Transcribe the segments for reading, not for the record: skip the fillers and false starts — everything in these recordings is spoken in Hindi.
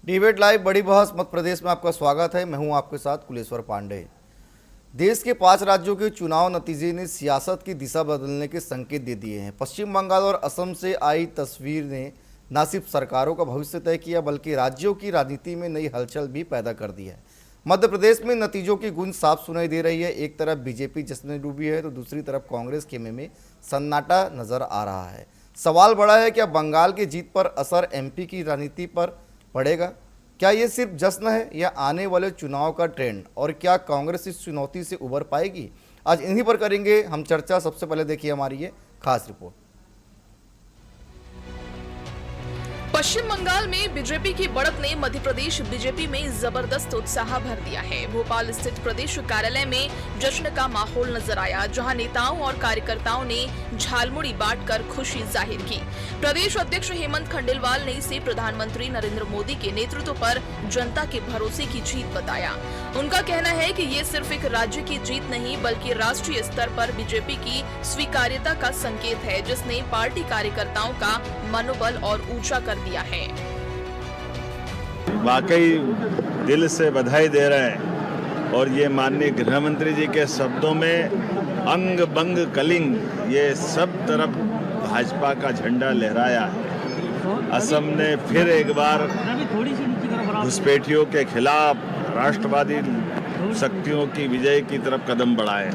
डिबेट लाइव बड़ी बहस मध्य प्रदेश में आपका स्वागत है। मैं हूं आपके साथ कुलेश्वर पांडे। देश के 5 राज्यों के चुनाव नतीजे ने सियासत की दिशा बदलने के संकेत दे दिए हैं। पश्चिम बंगाल और असम से आई तस्वीर ने न सिर्फ सरकारों का भविष्य तय किया बल्कि राज्यों की राजनीति में नई हलचल भी पैदा कर दी है। मध्य प्रदेश में नतीजों की गूंज साफ सुनाई दे रही है। एक तरफ बीजेपी जश्न में डूबी है तो दूसरी तरफ कांग्रेस खेमे में सन्नाटा नजर आ रहा है। सवाल बड़ा है, क्या बंगाल की जीत पर असर एमपी की राजनीति पर पड़ेगा? क्या ये सिर्फ जश्न है या आने वाले चुनाव का ट्रेंड? और क्या कांग्रेस इस चुनौती से उबर पाएगी? आज इन्हीं पर करेंगे हम चर्चा। सबसे पहले देखिए हमारी ये खास रिपोर्ट। पश्चिम बंगाल में बीजेपी की बढ़त ने मध्य प्रदेश बीजेपी में जबरदस्त उत्साह भर दिया है। भोपाल स्थित प्रदेश कार्यालय में जश्न का माहौल नजर आया, जहां नेताओं और कार्यकर्ताओं ने झालमुड़ी बांटकर खुशी जाहिर की। प्रदेश अध्यक्ष हेमंत खंडेलवाल ने इसे प्रधानमंत्री नरेंद्र मोदी के नेतृत्व पर जनता के भरोसे की जीत बताया। उनका कहना है कि ये सिर्फ एक राज्य की जीत नहीं बल्कि राष्ट्रीय स्तर पर बीजेपी की स्वीकार्यता का संकेत है, जिसने पार्टी कार्यकर्ताओं का मनोबल और ऊंचा कर दिया है। वाकई दिल से बधाई दे रहे हैं और ये माननीय गृह मंत्री जी के शब्दों में अंग बंग कलिंग ये सब तरफ भाजपा का झंडा लहराया है। असम ने फिर एक बार घुसपैठियों के खिलाफ राष्ट्रवादी शक्तियों की विजय की तरफ कदम बढ़ाए।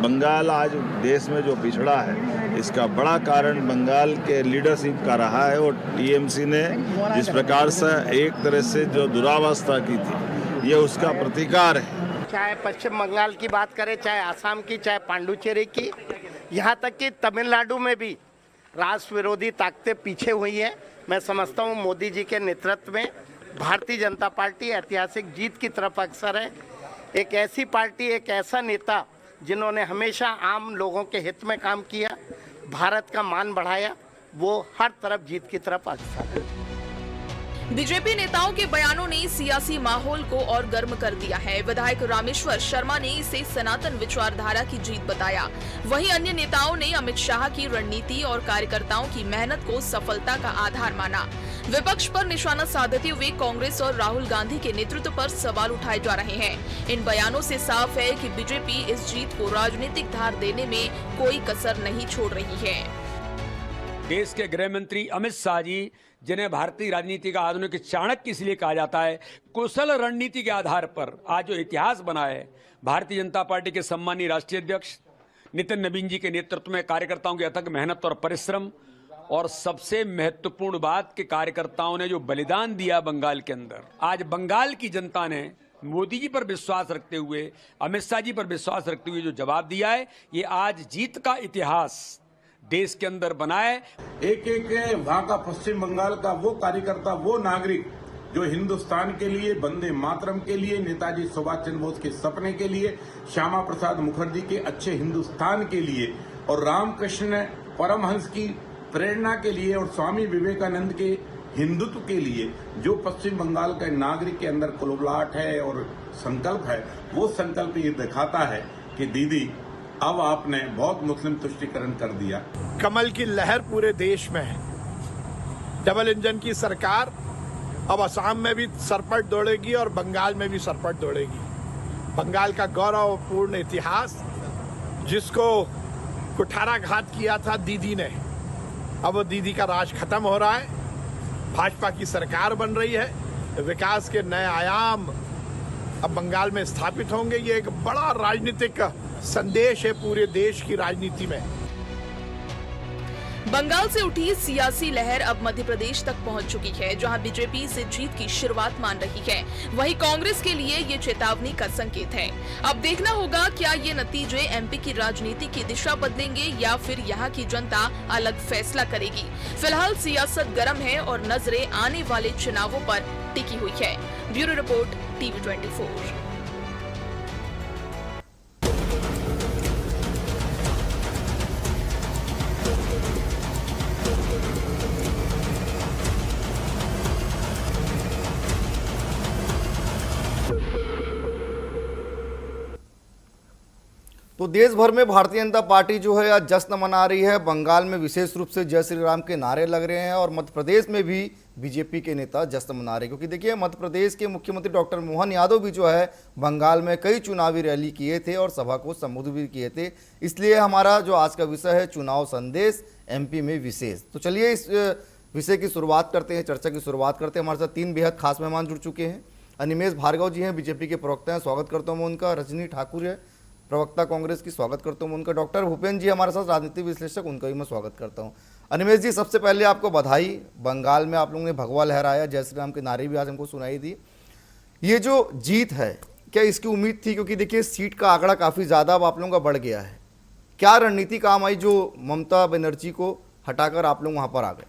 बंगाल आज देश में जो पिछड़ा है इसका बड़ा कारण बंगाल के लीडरशिप का रहा है और टीएमसी ने जिस प्रकार से एक तरह से जो दुरावस्था की थी ये उसका प्रतिकार है। चाहे पश्चिम बंगाल की बात करें, चाहे आसाम की, चाहे पांडुचेरी की, यहाँ तक कि तमिलनाडु में भी राष्ट्र विरोधी ताकतें पीछे हुई हैं। मैं समझता हूँ मोदी जी के नेतृत्व में भारतीय जनता पार्टी ऐतिहासिक जीत की तरफ अग्रसर है। एक ऐसी पार्टी, एक ऐसा नेता जिन्होंने हमेशा आम लोगों के हित में काम किया, भारत का मान बढ़ाया, वो हर तरफ जीत की तरफ अग्रसर है। बीजेपी नेताओं के बयानों ने सियासी माहौल को और गर्म कर दिया है। विधायक रामेश्वर शर्मा ने इसे सनातन विचारधारा की जीत बताया। वहीं अन्य नेताओं ने अमित शाह की रणनीति और कार्यकर्ताओं की मेहनत को सफलता का आधार माना। विपक्ष पर निशाना साधते हुए कांग्रेस और राहुल गांधी के नेतृत्व पर सवाल उठाए जा रहे हैं। इन बयानों से साफ है कि बीजेपी इस जीत को राजनीतिक धार देने में कोई कसर नहीं छोड़ रही है। देश के गृह मंत्री अमित शाह जी, जिन्हें भारतीय राजनीति का आधुनिक चाणक्य इसलिए कहा जाता है, कुशल रणनीति के आधार पर आज जो इतिहास बना है, भारतीय जनता पार्टी के सम्मानीय राष्ट्रीय अध्यक्ष नितिन नवीन जी के नेतृत्व में कार्यकर्ताओं की अथक मेहनत और परिश्रम, और सबसे महत्वपूर्ण बात कि कार्यकर्ताओं ने जो बलिदान दिया बंगाल के अंदर, आज बंगाल की जनता ने मोदी जी पर विश्वास रखते हुए, अमित शाह जी पर विश्वास रखते हुए जो जवाब दिया है, ये आज जीत का इतिहास देश के अंदर बनाए। एक वहां का पश्चिम बंगाल का वो कार्यकर्ता, वो नागरिक जो हिंदुस्तान के लिए, वंदे मातरम के लिए, नेताजी सुभाष चंद्र बोस के सपने के लिए, श्यामा प्रसाद मुखर्जी के अच्छे हिंदुस्तान के लिए और रामकृष्ण परमहंस की प्रेरणा के लिए और स्वामी विवेकानंद के हिंदुत्व के लिए जो पश्चिम बंगाल के नागरिक के अंदर कुलबुलाहट है और संकल्प है, वो संकल्प ये दिखाता है कि दीदी अब आपने बहुत मुस्लिम तुष्टीकरण कर दिया। कमल की लहर पूरे देश में है। डबल इंजन की सरकार अब असम में भी सरपट दौड़ेगी और बंगाल में भी सरपट दौड़ेगी। बंगाल का गौरवपूर्ण इतिहास जिसको कुठाराघात किया था दीदी ने, अब वो दीदी का राज खत्म हो रहा है। भाजपा की सरकार बन रही है, विकास के नए आयाम अब बंगाल में स्थापित होंगे। ये एक बड़ा राजनीतिक संदेश है पूरे देश की राजनीति में। बंगाल से उठी सियासी लहर अब मध्य प्रदेश तक पहुंच चुकी है, जहां बीजेपी इसे जीत की शुरुआत मान रही है। वहीं कांग्रेस के लिए ये चेतावनी का संकेत है। अब देखना होगा क्या ये नतीजे एमपी की राजनीति की दिशा बदलेंगे या फिर यहां की जनता अलग फैसला करेगी। फिलहाल सियासत गर्म है और नजरें आने वाले चुनावों पर टिकी हुई है। Bureau report, TV 24। तो देश भर में भारतीय जनता पार्टी जो है आज जश्न मना रही है। बंगाल में विशेष रूप से जय श्री राम के नारे लग रहे हैं और मध्य प्रदेश में भी बीजेपी के नेता जश्न मना रहे हैं, क्योंकि देखिए मध्य प्रदेश के मुख्यमंत्री डॉक्टर मोहन यादव भी जो है बंगाल में कई चुनावी रैली किए थे और सभा को संबोधित भी किए थे। इसलिए हमारा जो आज का विषय है चुनाव संदेश एमपी में विशेष। तो चलिए इस विषय की शुरुआत करते हैं, चर्चा की शुरुआत करते हैं। हमारे साथ 3 बेहद खास मेहमान जुड़ चुके हैं। अनिमेष भार्गव जी हैं, बीजेपी के प्रवक्ता हैं, स्वागत करता हूँ मैं उनका। रजनी ठाकुर है, प्रवक्ता कांग्रेस की, स्वागत करता हूँ उनका। डॉक्टर भूपेंद्र जी हमारे साथ, राजनीतिक विश्लेषक, उनका भी मैं स्वागत करता हूँ। अनिमेष जी, सबसे पहले आपको बधाई। बंगाल में आप लोगों ने भगवा लहराया, जय श्री राम के नारे भी आज हमको सुनाई दी। ये जो जीत है, क्या इसकी उम्मीद थी? क्योंकि देखिए सीट का आंकड़ा काफ़ी ज़्यादा अब आप लोगों का बढ़ गया है। क्या रणनीति काम आई जो ममता बनर्जी को हटाकर आप लोग वहाँ पर आ गए?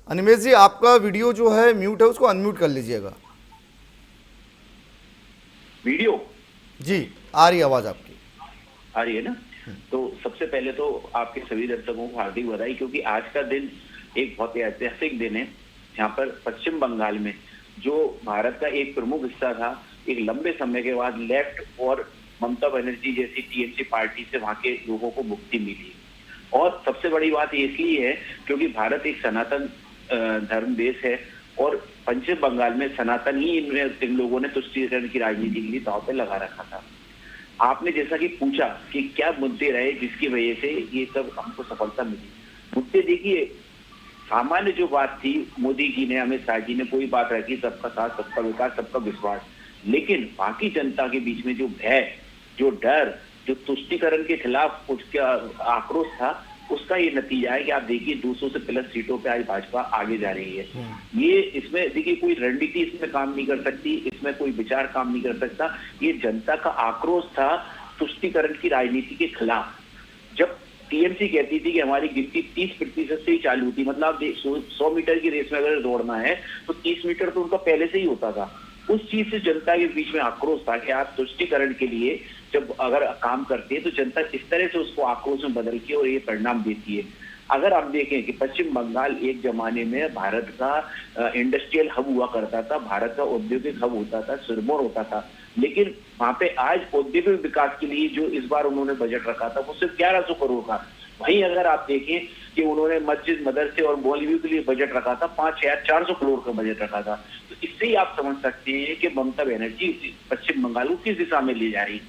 अनिमेष जी, आपका वीडियो जो है म्यूट है, उसको अनम्यूट कर लीजिएगा। वीडियो जी आ रही है आवाज आपकी, आ रही है ना? तो सबसे पहले तो आपके सभी दर्शकों को हार्दिक बधाई, क्योंकि आज का दिन एक बहुत ही ऐतिहासिक दिन है, जहाँ पर पश्चिम बंगाल में जो भारत का एक प्रमुख हिस्सा था, एक लंबे समय के बाद लेफ्ट और ममता बनर्जी जैसी टीएमसी पार्टी से वहां के लोगों को मुक्ति मिली। और सबसे बड़ी बात ये इसलिए है क्योंकि भारत एक सनातन धर्म देश है और पश्चिम बंगाल में सनातन ही इन लोगों ने तुष्टीकरण की राजनीति के लिए दांव पे लगा रखा था। आपने जैसा कि पूछा कि क्या मुद्दे रहे जिसकी वजह से ये सब हमको सफलता मिली। मुद्दे देखिए, सामान्य जो बात थी, मोदी जी ने, अमित शाह जी ने कोई बात रखी, सबका साथ, सबका विकास, सबका विश्वास। लेकिन बाकी जनता के बीच में जो भय, जो डर, जो तुष्टीकरण के खिलाफ उसका आक्रोश था, उसका ये नतीजा है कि आप देखिए 200 से प्लस सीटों पे आज भाजपा आगे जा रही है। ये इसमें देखिए कोई रणनीति इसमें काम नहीं कर सकती, इसमें कोई विचार काम नहीं कर सकता। ये जनता का आक्रोश था तुष्टीकरण की राजनीति के खिलाफ। जब टीएमसी कहती थी कि हमारी गिनती 30% से ही चालू थी, मतलब आप 100 मीटर की रेस में अगर दौड़ना है तो 30 मीटर तो उनका पहले से ही होता था। उस चीज से जनता के बीच में आक्रोश था कि आप तुष्टीकरण के लिए जब अगर काम करते हैं तो जनता इस तरह से उसको आक्रोश में बदल के और ये परिणाम देती है। अगर आप देखें कि पश्चिम बंगाल एक जमाने में भारत का इंडस्ट्रियल हब हुआ करता था, भारत का औद्योगिक हब होता था, सिरमौर होता था, लेकिन वहां पे आज औद्योगिक विकास के लिए जो इस बार उन्होंने बजट रखा था वो सिर्फ 1100 करोड़ का। वहीं अगर आप देखें कि उन्होंने मस्जिद, मदरसे और मौलवियों के लिए बजट रखा था, 5400 करोड़ का बजट रखा था। तो इससे ही आप समझ सकते हैं कि ममता बनर्जी पश्चिम बंगाल को किस दिशा में ले जा रही।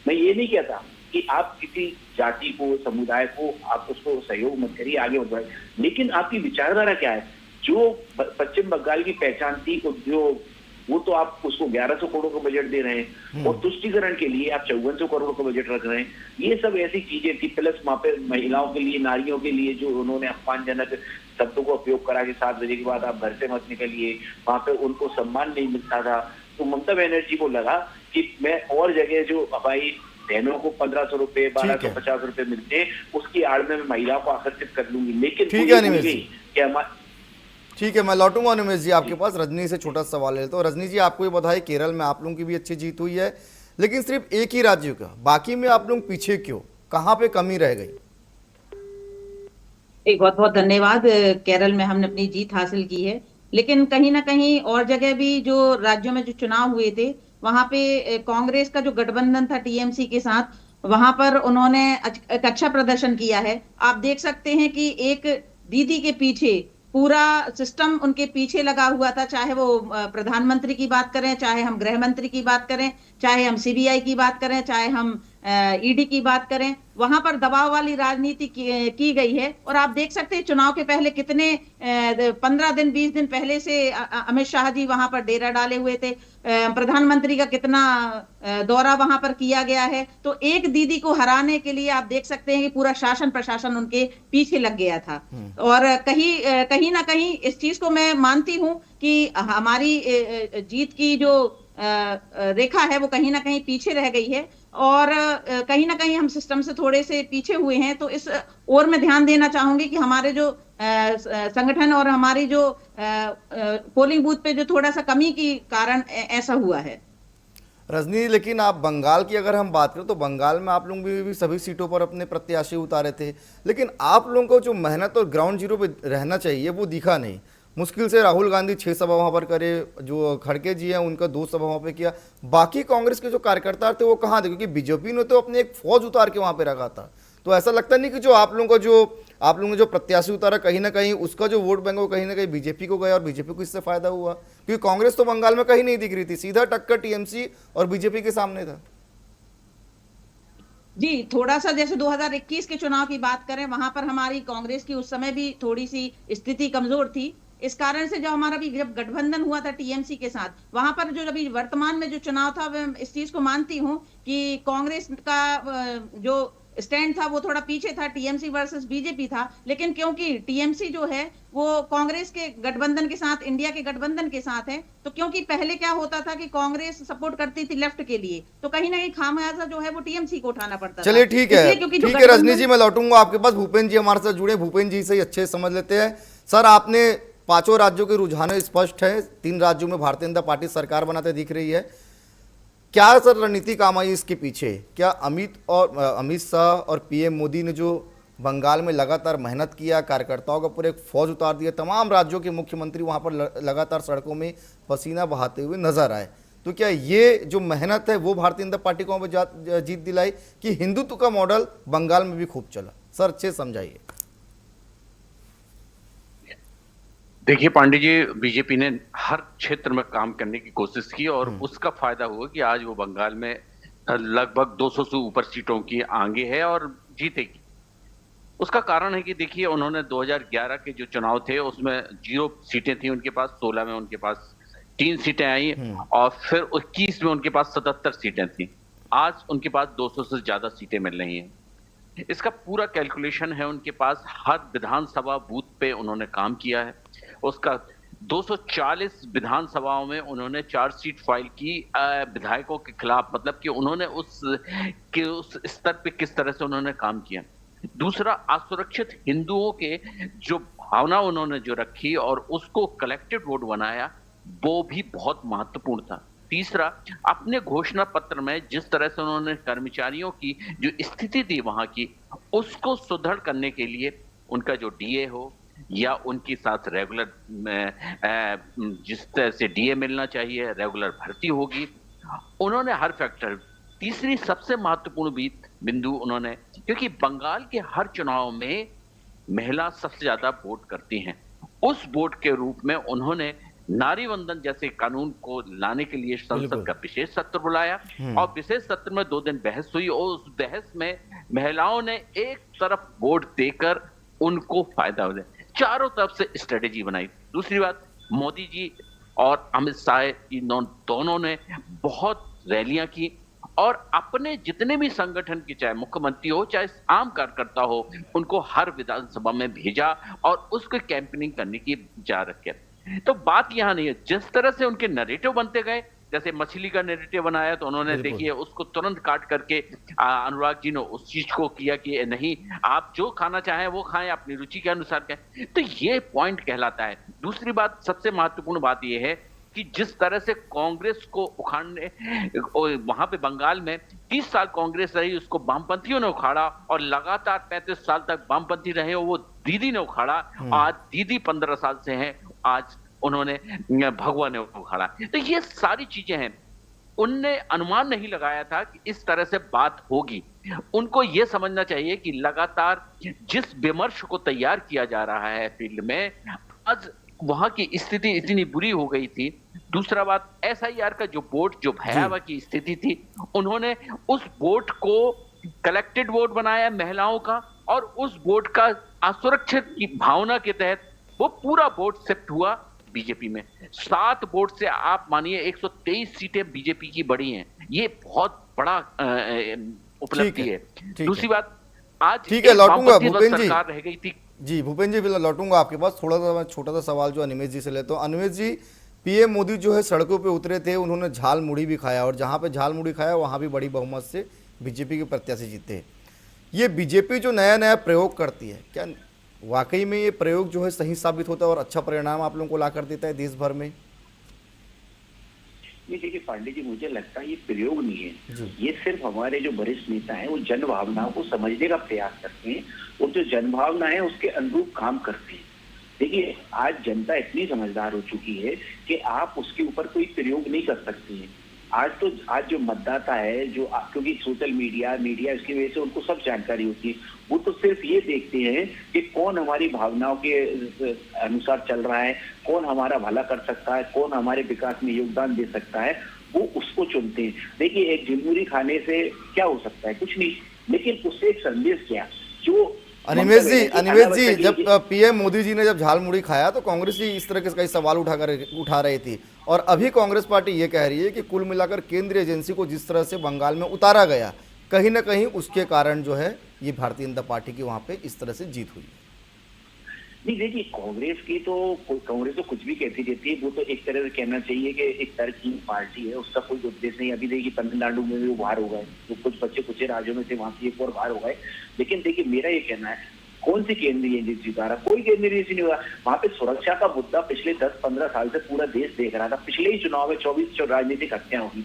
मैं ये नहीं कहता कि आप किसी जाति को, समुदाय को आप उसको सहयोग मत करिए, आगे मत बढ़ाइए, लेकिन आपकी विचारधारा क्या है? जो पश्चिम बंगाल की पहचान थी उद्योग, वो तो आप उसको 1100 करोड़ का बजट दे रहे हैं और तुष्टीकरण के लिए आप 5400 करोड़ का बजट रख रहे हैं। ये सब ऐसी चीजें थी। प्लस वहां पे महिलाओं के लिए, नारियों के लिए जो उन्होंने अपमानजनक शब्दों को उपयोग करा कि 7 बजे के बाद आप घर से मत निकलिए, वहां पे उनको सम्मान नहीं मिलता था। तो ममता बनर्जी को लगा कि मैं और जगह जो हमारी बहनों को 1500 रुपए, 1250 रुपए मिलते हैं, उसकी आड़ में मैं महिलाओं को आकर्षित कर लूंगी। लेकिन ठीक है, मैं लौटूंगा अनिमेष जी आपके पास। रजनी से छोटा सवाल है। तो रजनी जी, आपको ये बधाई, केरल में आप लोगों की भी अच्छी जीत हुई है, लेकिन सिर्फ एक ही राज्य का, बाकी में आप लोग पीछे क्यों? कहाँ पे कमी रह गई? एक बहुत बहुत धन्यवाद। केरल में हमने अपनी जीत हासिल की है, लेकिन कहीं ना कहीं और जगह भी जो राज्यों में जो चुनाव हुए थे वहां पे कांग्रेस का जो गठबंधन था टीएमसी के साथ, वहां पर उन्होंने एक अच्छा प्रदर्शन किया है। आप देख सकते हैं कि एक दीदी के पीछे पूरा सिस्टम उनके पीछे लगा हुआ था, चाहे वो प्रधानमंत्री की बात करें, चाहे हम गृह मंत्री की बात करें, चाहे हम सीबीआई की बात करें, चाहे हम ईडी की बात करें, वहां पर दबाव वाली राजनीति की गई है। और आप देख सकते हैं चुनाव के पहले कितने 15 दिन 20 दिन पहले से अमित शाह जी वहां पर डेरा डाले हुए थे, प्रधानमंत्री का कितना दौरा वहां पर किया गया है। तो एक दीदी को हराने के लिए आप देख सकते हैं कि पूरा शासन प्रशासन उनके पीछे लग गया था। और कहीं ना कहीं इस चीज को मैं मानती हूं कि हमारी जीत की जो रेखा है वो कहीं ना कहीं पीछे रह गई है और कहीं ना कहीं हम सिस्टम से थोड़े से पीछे हुए हैं। तो इस ओर मैं ध्यान देना चाहूंगी कि हमारे जो संगठन और हमारी जो पोलिंग बूथ पे जो थोड़ा सा कमी के कारण ऐसा हुआ है। रजनी, लेकिन आप बंगाल की अगर हम बात करें तो बंगाल में आप लोग भी सभी सीटों पर अपने प्रत्याशी उतारे थे, लेकिन आप लोगों को जो मेहनत और ग्राउंड जीरो पे रहना चाहिए वो दिखा नहीं। मुश्किल से राहुल गांधी 6 सभा वहां पर करे, जो खड़गे जी हैं उनका 2 सभा वहां पे किया, बाकी कांग्रेस के जो कार्यकर्ता थे वो कहाँ थे? क्योंकि बीजेपी ने तो अपने एक फौज उतार के वहां पे रखा था। तो ऐसा लगता नहीं कि जो आप लोगों ने जो प्रत्याशी उतारा, कहीं ना कहीं उसका जो वोट बैंक वो कहीं ना कहीं बीजेपी को गया और बीजेपी को इससे फायदा हुआ? क्योंकि कांग्रेस तो बंगाल में कहीं नहीं दिख रही थी, सीधा टक्कर टीएमसी और बीजेपी के सामने था। जी, थोड़ा सा जैसे 2021 के चुनाव की बात करें, वहां पर हमारी कांग्रेस की उस समय भी थोड़ी सी स्थिति कमजोर थी। इस कारण से जो हमारा भी जब गठबंधन हुआ था टीएमसी के साथ, वहां पर जो अभी वर्तमान में जो चुनाव था, मैं इस चीज को मानती हूं कि कांग्रेस का जो स्टैंड था वो थोड़ा पीछे था, टीएमसी वर्सेस बीजेपी था। लेकिन क्योंकि टीएमसी जो है वो कांग्रेस के गठबंधन के साथ, इंडिया के गठबंधन के साथ है, तो क्योंकि पहले क्या होता था कि कांग्रेस सपोर्ट करती थी लेफ्ट के लिए, तो कहीं ना कहीं खामियाजा जो है वो टीएमसी को उठाना पड़ता था। चलिए ठीक है, ठीक है रजनी जी, मैं लौटूंगा आपके पास। भूपेंद्र जी हमारे साथ जुड़े, भूपेंद्र जी से अच्छे समझ लेते हैं। सर, आपने 5 राज्यों के रुझान स्पष्ट है, 3 राज्यों में भारतीय जनता पार्टी सरकार बनाते दिख रही है। क्या सर रणनीति काम आई इसके पीछे? क्या अमित शाह और पीएम मोदी ने जो बंगाल में लगातार मेहनत किया, कार्यकर्ताओं का पूरे एक फौज उतार दिया, तमाम राज्यों के मुख्यमंत्री वहां पर लगातार सड़कों में पसीना बहाते हुए नजर आए, तो क्या ये जो मेहनत है वो भारतीय जनता पार्टी को जीत दिलाई कि हिंदुत्व का मॉडल बंगाल में भी खूब चला? सर अच्छे समझाइए। देखिए पांडे जी, बीजेपी ने हर क्षेत्र में काम करने की कोशिश की और उसका फायदा हुआ कि आज वो बंगाल में लगभग 200 से ऊपर सीटों की आगे है और जीतेगी। उसका कारण है कि देखिए, उन्होंने 2011 के जो चुनाव थे उसमें 0 सीटें थी उनके पास, 16 में उनके पास 3 सीटें आई और फिर 21 में उनके पास 77 सीटें थी। आज उनके पास 200 से ज्यादा सीटें मिल रही हैं। इसका पूरा कैलकुलेशन है उनके पास, हर विधानसभा बूथ पे उन्होंने काम किया है। उसका 240 विधानसभाओं में उन्होंने चार्ज शीट फाइल की विधायकों के खिलाफ, मतलब कि उन्होंने उस स्तर पे किस तरह से उन्होंने काम किया। दूसरा, असुरक्षित हिंदुओं के जो भावना उन्होंने जो रखी और उसको कलेक्टिव वोट बनाया, वो भी बहुत महत्वपूर्ण था। तीसरा, अपने घोषणा पत्र में जिस तरह से उन्होंने कर्मचारियों की जो स्थिति थी वहां की, उसको सुदृढ़ करने के लिए उनका जो डीए हो या उनके साथ रेगुलर जिस तरह से डीए मिलना चाहिए, रेगुलर भर्ती होगी, उन्होंने हर फैक्टर। तीसरी सबसे महत्वपूर्ण बिंदु उन्होंने, क्योंकि बंगाल के हर चुनाव में महिला सबसे ज्यादा वोट करती हैं, उस वोट के रूप में उन्होंने नारी वंदन जैसे कानून को लाने के लिए संसद का विशेष सत्र बुलाया और विशेष सत्र में 2 दिन बहस हुई और उस बहस में महिलाओं ने एक तरफ वोट देकर उनको फायदा हो जाए, चारों तरफ से स्ट्रेटेजी बनाई। दूसरी बात, मोदी जी और अमित शाह दोनों ने बहुत रैलियां की और अपने जितने भी संगठन की, चाहे मुख्यमंत्री हो चाहे आम कार्यकर्ता हो, उनको हर विधानसभा में भेजा और उसको कैंपेनिंग करने की जा रखी। तो बात यहां नहीं है, जिस तरह से उनके नैरेटिव बनते गए, जैसे मछली का नैरेटिव बनाया तो उन्होंने देखिए उसको तुरंत काट करके अनुराग जी ने उस चीज को किया कि नहीं, आप जो खाना चाहें वो खाएं, अपनी रुचि के अनुसार खाएं। तो ये पॉइंट कहलाता है। दूसरी बात, सबसे महत्वपूर्ण बात यह है कि जिस तरह से कांग्रेस को उखाड़ने, वहां पे बंगाल में 30 साल कांग्रेस रही, उसको वामपंथियों ने उखाड़ा और लगातार 35 साल तक वामपंथी रहे, वो दीदी ने उखाड़ा। आज दीदी 15 साल से हैं, आज उन्होंने भगवा ने उखाड़ा। तो ये सारी चीजें हैं, उनने अनुमान नहीं लगाया था कि इस तरह से बात होगी। उनको यह समझना चाहिए कि लगातार जिस विमर्श को तैयार किया जा रहा है फील्ड में, आज वहां की स्थिति इतनी बुरी हो गई थी। दूसरा बात, एसआईआर का जो वोट, जो भयावह की स्थिति थी, उन्होंने उस वोट को कलेक्टेड वोट बनाया महिलाओं का और उस वोट का असुरक्षित की भावना के तहत वो पूरा वोट शिफ्ट हुआ बीजेपी में। 7 वोट से आप मानिए 123 सीटें बीजेपी की बढ़ी हैं। ये बहुत बड़ा उपलब्धि है। दूसरी बात, आज ठीक है, लौटूंगा भूपेंद्र जी, सरकार रह गई थी। जी भूपेंद्र जी, लौटूंगा आपके पास। थोड़ा सा छोटा सा सवाल जो अनिमेश जी से लेता हूँ। अनिमेश जी, पीएम मोदी जो है सड़कों पे उतरे थे, उन्होंने झाल मुड़ी भी खाया और जहाँ पे झाल मुड़ी खाया वहाँ भी बड़ी बहुमत से बीजेपी के प्रत्याशी जीते। ये बीजेपी जो नया नया प्रयोग करती है, क्या वाकई में ये प्रयोग जो है सही साबित होता है और अच्छा परिणाम आप लोगों को ला कर देता है देश भर में? नहीं देखिए पांडे जी, मुझे लगता है ये प्रयोग नहीं है, ये सिर्फ हमारे जो वरिष्ठ नेता हैं वो जन भावनाओं को समझने का प्रयास करते हैं और जो जन भावना है उसके अनुरूप काम करते हैं। देखिए, आज जनता इतनी समझदार हो चुकी है कि आप उसके ऊपर कोई प्रयोग नहीं कर सकती हैं। आज जो मतदाता है, क्योंकि सोशल मीडिया इसकी वजह से उनको सब जानकारी होती है। वो तो सिर्फ ये देखते हैं कि कौन हमारी भावनाओं के अनुसार चल रहा है, कौन हमारा भला कर सकता है, कौन हमारे विकास में योगदान दे सकता है, वो उसको चुनते हैं। देखिए, एक झिलमुरी खाने से क्या हो सकता है? कुछ नहीं, लेकिन उससे एक संदेश क्या जो अनिमेश जी, जब पीएम मोदी जी ने जब झाल मुड़ी खाया तो कांग्रेस ही इस तरह के कई सवाल उठा रही थी, और अभी कांग्रेस पार्टी ये कह रही है कि कुल मिलाकर केंद्रीय एजेंसी को जिस तरह से बंगाल में उतारा गया, कहीं ना कहीं उसके कारण जो है ये भारतीय जनता पार्टी की वहां पे इस तरह से जीत हुई। नहीं, देखिए, कांग्रेस तो कुछ भी कहती रहती है। वो तो एक तरह से कहना चाहिए कि एक तर्कहीन पार्टी है, उसका कोई उद्देश्य नहीं। अभी देखिए, तमिलनाडु में भी वो बाहर हो गए, तो कुछ बच्चे कुछ राज्यों में से वहां से एक और बाहर हो गए। लेकिन देखिए, मेरा ये कहना है, कौन सी केंद्रीय एजेंसी उतारा? कोई केंद्रीय एजेंसी नहीं हुआ। वहां पे सुरक्षा का मुद्दा पिछले 10-15 साल से पूरा देश देख रहा था। पिछले ही चुनाव में 24 राजनीतिक हत्याएं हुई।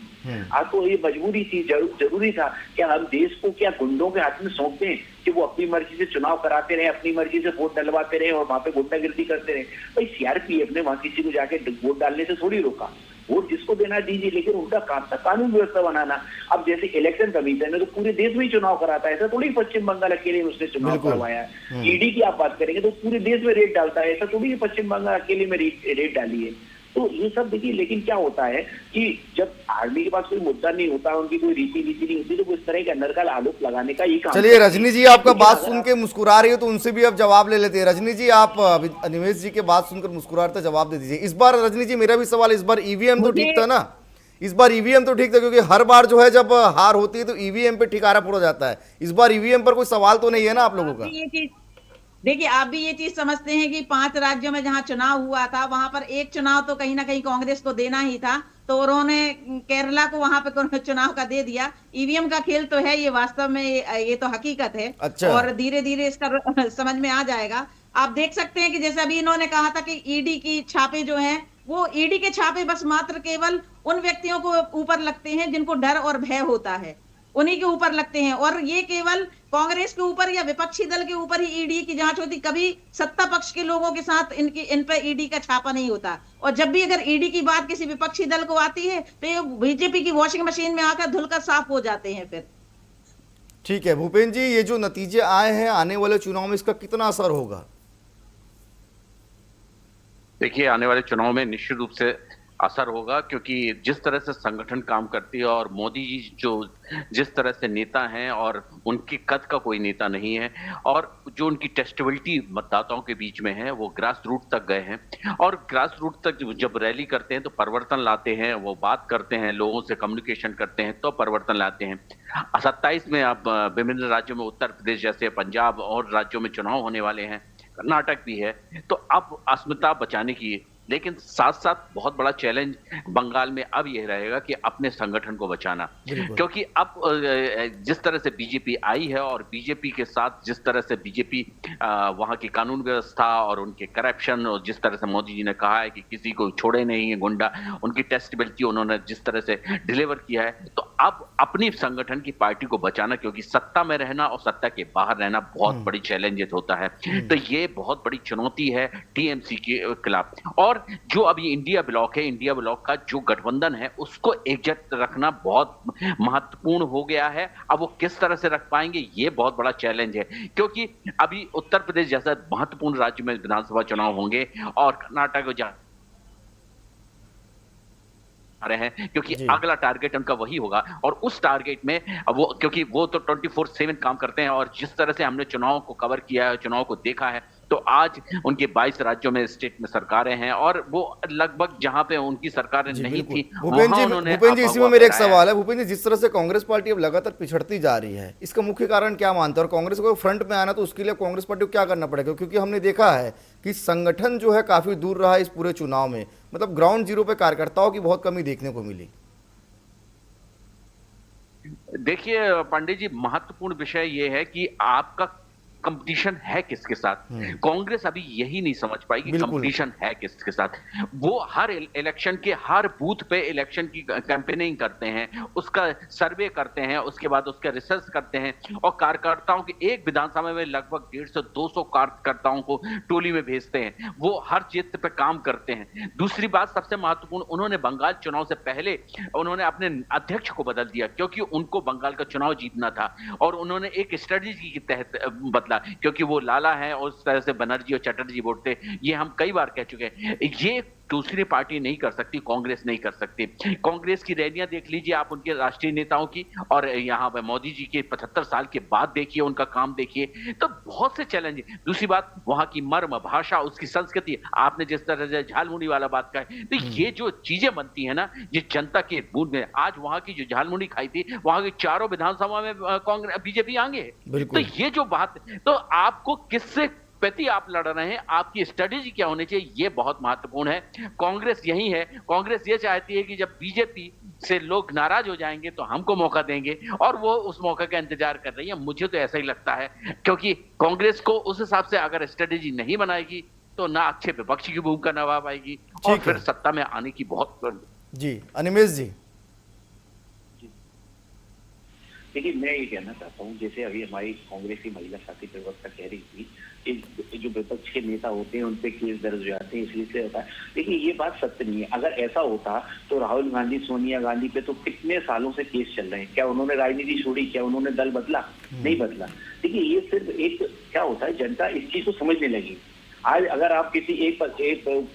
आज तो ये मजबूरी थी, जरूरी था कि हम देश को क्या गुंडों के हाथ में सौंप दें कि वो अपनी मर्जी से चुनाव कराते रहे, अपनी मर्जी से वोट डलवाते रहे और वहां पे गुंडागिर्दी करते रहे। भाई, सीआरपीएफ ने वहां किसी को जाके वोट डालने से थोड़ी रोका। वोट जिसको देना दीजिए, लेकिन उनका काम था कानून व्यवस्था बनाना। अब जैसे इलेक्शन कमीशन है तो पूरे देश में ही चुनाव कराता है, ऐसा थोड़ी पश्चिम बंगाल अकेले में उसने चुनाव करवाया है। ईडी की आप बात करेंगे तो पूरे देश में रेड डालता है, ऐसा थोड़ी पश्चिम बंगाल अकेले में रेड डाली है। तो ये सब देखिए, लेकिन क्या होता है कि जब आर्मी के पास कोई मुद्दा नहीं होता, उनकी कोई रीति नहीं होती, तो वो इस तरह के अंदर का आरोप लगाने का ये काम। चलिए रजनी जी, आपका बात सुन के मुस्कुरा रही हो तो उनसे भी अब जवाब ले लेते हैं। रजनी जी, आप अनिमेश जी के बात सुनकर मुस्कुरा रहे थे, जवाब दे दीजिए। इस बार रजनी जी, मेरा भी सवाल, इस बार ईवीएम तो ठीक था ना? इस बार ईवीएम तो ठीक था, क्योंकि हर बार जो है जब हार होती है तो ईवीएम पे ठिकारा फोड़ा जाता है। इस बार ईवीएम पर कोई सवाल तो नहीं है ना आप लोगों का? देखिए, आप भी ये चीज समझते हैं कि 5 राज्यों में जहां चुनाव हुआ था वहां पर एक चुनाव तो कहीं ना कहीं कांग्रेस को देना ही था, तो उन्होंने केरला को वहां पे चुनाव का दे दिया। ईवीएम का खेल तो है, ये वास्तव में ये तो हकीकत है। अच्छा। और धीरे धीरे इसका समझ में आ जाएगा। आप देख सकते हैं कि जैसे अभी इन्होंने कहा था कि ईडी की छापे जो हैं, वो ईडी के छापे बस मात्र केवल उन व्यक्तियों को ऊपर लगते हैं जिनको डर और भय होता है, उन्हीं के ऊपर लगते हैं। और ये केवल कांग्रेस के ऊपर या विपक्षी दल के ऊपर ही ईडी की जांच होती, कभी सत्ता पक्ष के लोगों के साथ इन पर ईडी का छापा नहीं होता। और जब भी अगर ईडी की बात किसी विपक्षी दल को आती है तो ये बीजेपी की वॉशिंग मशीन में आकर धुलकर साफ हो जाते हैं फिर। ठीक है भूपेंद्र जी, ये जो नतीजे आए हैं, आने वाले चुनाव में इसका कितना असर होगा? देखिए, आने वाले चुनाव में निश्चित रूप से असर होगा, क्योंकि जिस तरह से संगठन काम करती है और मोदी जी जिस तरह से नेता हैं और उनके कद का कोई नेता नहीं है, और जो उनकी टेस्टेबिलिटी मतदाताओं के बीच में है, वो ग्रास रूट तक गए हैं। और ग्रास रूट तक जब रैली करते हैं तो परिवर्तन लाते हैं, वो बात करते हैं, लोगों से कम्युनिकेशन करते हैं, तो परिवर्तन लाते हैं। 27 में आप विभिन्न राज्यों में, उत्तर प्रदेश जैसे, पंजाब और राज्यों में चुनाव होने वाले हैं, कर्नाटक भी है। तो अब अस्मिता बचाने की, लेकिन साथ साथ बहुत बड़ा चैलेंज बंगाल में अब यह रहेगा कि अपने संगठन को बचाना, क्योंकि अब जिस तरह से बीजेपी आई है और बीजेपी के साथ जिस तरह से बीजेपी वहां की कानून व्यवस्था और उनके करप्शन, और जिस तरह से मोदी जी ने कहा है कि किसी को छोड़े नहीं है गुंडा, उनकी टेस्टेबिलिटी उन्होंने जिस तरह से डिलीवर किया है, तो अब अपनी संगठन की पार्टी को बचाना, क्योंकि सत्ता में रहना और सत्ता के बाहर रहना बहुत बड़ी चैलेंजेस होता है। तो ये बहुत बड़ी चुनौती है टीएमसी के खिलाफ। और जो अभी इंडिया ब्लॉक है, इंडिया ब्लॉक का जो गठबंधन है, उसको एकजुट रखना बहुत महत्वपूर्ण हो गया है। अब वो किस तरह से रख पाएंगे, ये बहुत बड़ा चैलेंज है, क्योंकि अभी उत्तर प्रदेश जैसा महत्वपूर्ण राज्य में विधानसभा चुनाव होंगे और कर्नाटक जा रहे हैं, क्योंकि अगला टारगेट उनका वही होगा। और उस टारगेट में वो, क्योंकि वो तो 24/7 काम करते हैं, और जिस तरह से हमने चुनाव को कवर किया है, चुनाव को देखा है, तो आज उनके 22 राज्यों में, स्टेट में सरकारें हैं, और वो लगभग जहां पे उनकी सरकारें नहीं थी, भूपेंद्र जी, इसी में मेरा एक सवाल है। भूपेंद्र जी, जिस तरह से कांग्रेस पार्टी अब लगातार पिछड़ती जा रही है, इसका मुख्य कारण क्या मानते हैं? और कांग्रेस को फ्रंट में आना तो उसके लिए कांग्रेस पार्टी को क्या करना पड़ेगा? क्योंकि हमने देखा है कि संगठन जो है काफी दूर रहा है इस पूरे चुनाव में, मतलब ग्राउंड जीरो पे कार्यकर्ताओं की बहुत कमी देखने को मिली। देखिए पंडित जी, महत्वपूर्ण विषय ये है कि आपका कंपटीशन है किसके साथ। कांग्रेस अभी यही नहीं समझ पाई कि कंपटीशन है किसके साथ। वो हर इलेक्शन के हर बूथ पे इलेक्शन की कैंपेनिंग करते हैं, उसका सर्वे करते हैं, उसके बाद उसका रिसर्च करते हैं और कार्यकर्ताओं के एक विधानसभा में लगभग 150 से 200 कार्यकर्ताओं को टोली में भेजते हैं। वो हर क्षेत्र पे काम करते हैं। दूसरी बात सबसे महत्वपूर्ण, उन्होंने बंगाल चुनाव से पहले उन्होंने अपने अध्यक्ष को बदल दिया क्योंकि उनको बंगाल का चुनाव जीतना था और उन्होंने एक स्ट्रेटेजी के तहत बदला क्योंकि वो लाला है और उस तरह से बनर्जी और चटर्जी वोट थे। ये हम कई बार कह चुके हैं, ये दूसरी पार्टी नहीं कर सकती, कांग्रेस नहीं कर सकती। कांग्रेस की रैलियां देख लीजिए आप उनके राष्ट्रीय नेताओं की, और यहाँ पर मोदी जी के 75 साल के बाद देखिए उनका काम देखिए, तो बहुत से चैलेंज। दूसरी बात, वहां की मर्म भाषा, उसकी संस्कृति, आपने जिस तरह से झालमुड़ी वाला बात कहा, तो ये जो चीजें बनती है ना, ये जनता के बूंद में। आज वहां की जो झालमुड़ी खाई थी, वहां की चारों विधानसभा में कांग्रेस बीजेपी आगे। तो ये जो बात, तो आपको किससे प्रति आप लड़ रहे हैं, आपकी स्ट्रेटेजी क्या होनी चाहिए, ये बहुत महत्वपूर्ण है। कांग्रेस यही है, कांग्रेस ये चाहती है कि जब बीजेपी से लोग नाराज हो जाएंगे तो हमको मौका देंगे, और वो उस मौके का इंतजार कर रही है। मुझे तो ऐसा ही लगता है, क्योंकि कांग्रेस को उस हिसाब से अगर स्ट्रेटेजी नहीं बनाएगी तो ना अच्छे विपक्षी की भूमिका निभा पाएगी और फिर सत्ता में आने की बहुत। जी अनिमेश जी। देखिए, मैं ये कहना चाहता हूँ, जैसे अभी हमारी कांग्रेस की महिला साथी प्रवक्ता कह रही थी कि जो विपक्ष के नेता होते हैं उन पे केस दर्ज हो जाते हैं, इसलिए से होता है। देखिए, ये बात सत्य नहीं है। अगर ऐसा होता तो राहुल गांधी, सोनिया गांधी पे तो कितने सालों से केस चल रहे हैं। क्या उन्होंने राजनीति छोड़ी? क्या उन्होंने दल बदला? नहीं बदला। देखिए, ये सिर्फ एक क्या होता है, जनता इस चीज को समझने लगी। आज अगर आप किसी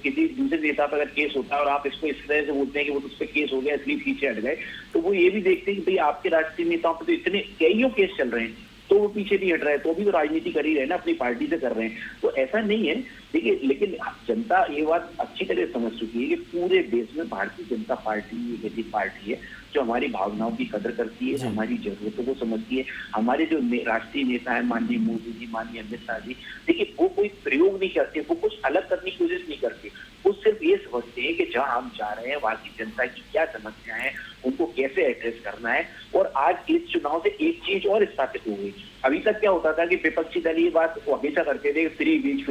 किसी दूसरे नेता पर अगर केस होता है और आप इसको इस तरह से बोलते हैं कि वो तो उस पर केस हो गया इसलिए पीछे हट गए, तो वो ये भी देखते हैं कि भाई आपके राष्ट्रीय नेताओं पर तो इतने कईयों केस चल रहे हैं, तो वो पीछे नहीं हट रहे, तो भी वो राजनीति कर ही रहे ना, अपनी पार्टी से कर रहे हैं। तो ऐसा नहीं है। देखिए, लेकिन जनता ये बात अच्छी तरह समझ चुकी है कि पूरे देश में भारतीय जनता पार्टी एक ऐसी पार्टी है जो हमारी भावनाओं की कदर करती है, हमारी जरूरतों को समझती है। हमारे जो राष्ट्रीय नेता है, माननीय मोदी जी, माननीय अमित शाह जी, देखिए वो कोई प्रयोग नहीं करते, वो कुछ अलग करने की कोशिश नहीं करते। वो सिर्फ ये समझते हैं कि जहां हम जा रहे हैं वहां की जनता की क्या समस्याएं हैं, उनको कैसे एड्रेस करना है। और आज इस चुनाव से एक चीज और स्थापित हो गई। अभी तक क्या होता था कि विपक्षी दल ये बात हमेशा करते थे, फ्री बीज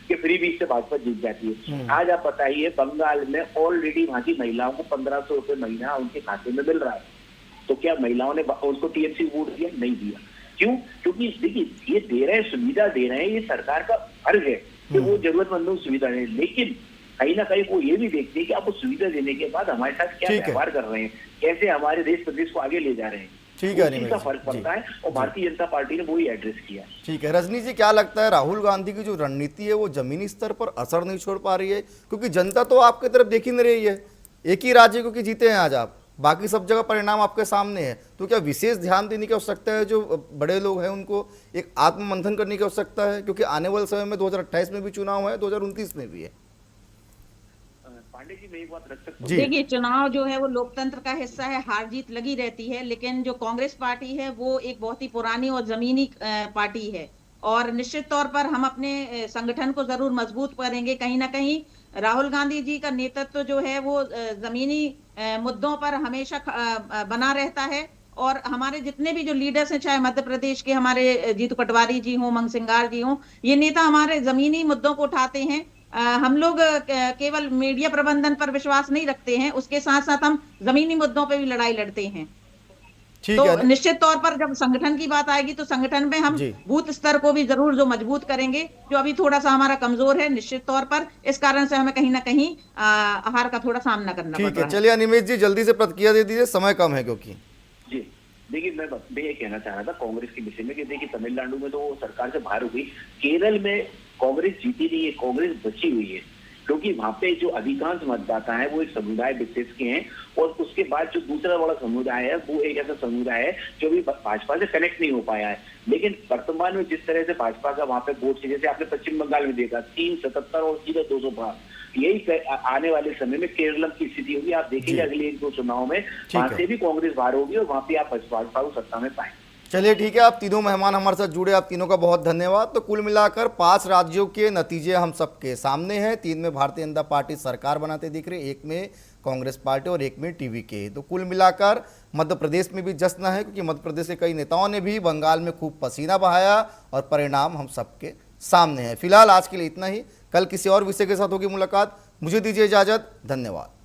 कि फ्री बीज से भाजपा जीत जाती है। आज आप बताइए, बंगाल में ऑलरेडी वहां की महिलाओं को 1500 रुपए महीना उनके खाते में मिल रहा है। तो क्या महिलाओं ने उसको टीएमसी वोट दिया? नहीं दिया। क्यों? क्योंकि देखिए, ये दे रहे हैं, सुविधा दे रहे हैं, ये सरकार का फर्ज है कि वो जरूरतमंदों को सुविधा दें। लेकिन कहीं ना कहीं वो ये भी देखते हैं कि आप सुविधा देने के बाद हमारे साथ क्या व्यवहार कर रहे हैं, कैसे हमारे देश प्रदेश को आगे ले जा रहे हैं। ठीक है, इसका फर्क पड़ता है और भारतीय जनता पार्टी ने वो ही एड्रेस किया। ठीक है रजनी जी, क्या लगता है राहुल गांधी की जो रणनीति है वो जमीनी स्तर पर असर नहीं छोड़ पा रही है? क्योंकि जनता तो आपकी तरफ देख ही नहीं रही है। एक ही राज्य क्योंकि जीते हैं आज आप, बाकी सब जगह परिणाम आपके सामने है। तो क्या विशेष ध्यान देने की आवश्यकता है? जो बड़े लोग हैं उनको एक आत्ममंथन करने की आवश्यकता है, क्योंकि आने वाले समय में 2028 में भी चुनाव है, 2029 में भी है। पांडे जी, मैं एक बात रख सकता हूं? देखिए, चुनाव जो है वो लोकतंत्र का हिस्सा है, हार जीत लगी रहती है। लेकिन जो कांग्रेस पार्टी है वो एक बहुत ही पुरानी और जमीनी पार्टी है, और निश्चित तौर पर हम अपने संगठन को जरूर मजबूत करेंगे। कहीं ना कहीं राहुल गांधी जी का नेतृत्व जो है वो जमीनी मुद्दों पर हमेशा बना रहता है। और हमारे जितने भी जो लीडर्स हैं, चाहे मध्य प्रदेश के हमारे जीतू पटवारी जी हों, मनसिंगार जी हों, ये नेता हमारे जमीनी मुद्दों को उठाते हैं। हम लोग केवल मीडिया प्रबंधन पर विश्वास नहीं रखते हैं, उसके साथ साथ हम जमीनी मुद्दों पे भी लड़ाई लड़ते हैं। तो निश्चित तौर पर जब संगठन की बात आएगी तो संगठन में हम बूथ स्तर को भी जरूर जो मजबूत करेंगे, जो अभी थोड़ा सा हमारा कमजोर है निश्चित तौर पर। इस कारण से हमें कहीं ना कहीं हार का थोड़ा सामना करना पड़ रहा है। चलिए अनिमेश जी, जल्दी से प्रतिक्रिया दे दीजिए, समय कम है क्योंकि। जी देखिए, मैं ये कहना चाह रहा था कांग्रेस के विषय में कि देखिए, तमिलनाडु में तो सरकार से बाहर हो गई, केरल में कांग्रेस जीती नहीं है, कांग्रेस बची हुई है। क्योंकि वहां पे जो अधिकांश मतदाता है वो एक समुदाय विशेष के हैं, और उसके बाद जो दूसरा बड़ा समुदाय है वो एक ऐसा समुदाय है जो भी भाजपा से कनेक्ट नहीं हो पाया है। लेकिन वर्तमान में जिस तरह से भाजपा का वहां पे वोट से, जैसे आपने पश्चिम बंगाल में देखा 377 और सीधा 200 पार, यही आने वाले समय में केरल की स्थिति होगी। आप देखेंगे अगले 1-2 चुनाव में वहां से भी कांग्रेस बाहर होगी और वहां पे आप भाजपा को सत्ता में पाएंगे। चलिए ठीक है, आप तीनों मेहमान हमारे साथ जुड़े, आप तीनों का बहुत धन्यवाद। तो कुल मिलाकर 5 राज्यों के नतीजे हम सबके सामने हैं। 3 में भारतीय जनता पार्टी सरकार बनाते दिख रही है, 1 में कांग्रेस पार्टी और 1 मिनट टीवी के। तो कुल मिलाकर मध्य प्रदेश में भी जश्न है, क्योंकि मध्य प्रदेश के कई नेताओं ने भी बंगाल में खूब पसीना बहाया और परिणाम हम सबके सामने है। फिलहाल आज के लिए इतना ही। कल किसी और विषय के साथ होगी मुलाकात। मुझे दीजिए इजाजत। धन्यवाद।